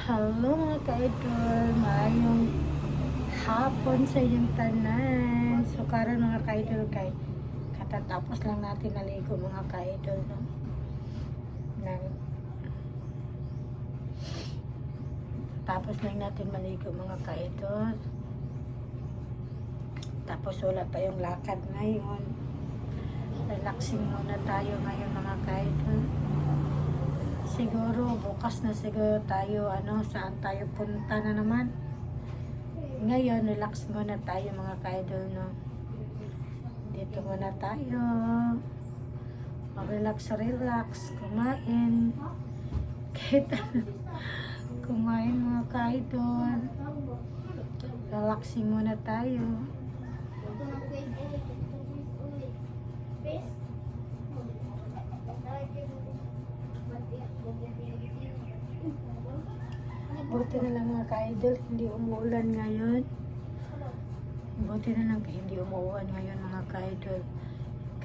Hello mga ka-idol, maayong hapon sa inyong tanan. So karon mga ka-idol kay katatapos lang natin naligo mga ka-idol, no? Tapos lang natin maligo mga ka-idol. Tapos wala pa yung lakad ngayon. Relaxing muna tayo ngayon mga ka-idol. Siguro bukas na siguro tayo saan tayo punta na naman. Ngayon relax muna tayo mga ka-idol, no. Dito muna tayo. Relax, kumain. Kahit kumain mga ka-idol. Relaxing muna tayo. Buti na lang mga ka-idol, hindi umuulan ngayon. Buti na lang hindi umuulan ngayon mga ka-idol.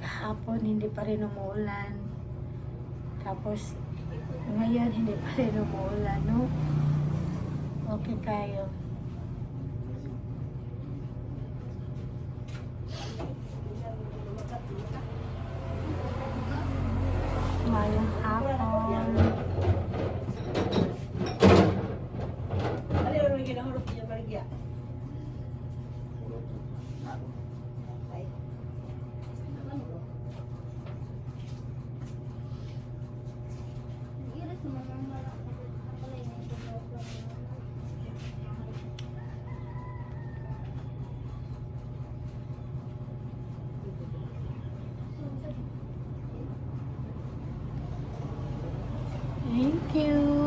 Kahapon hindi pa rin umuulan. Tapos ngayon hindi pa rin umuulan, no? Okay kayo. Mayong hapon. Thank you.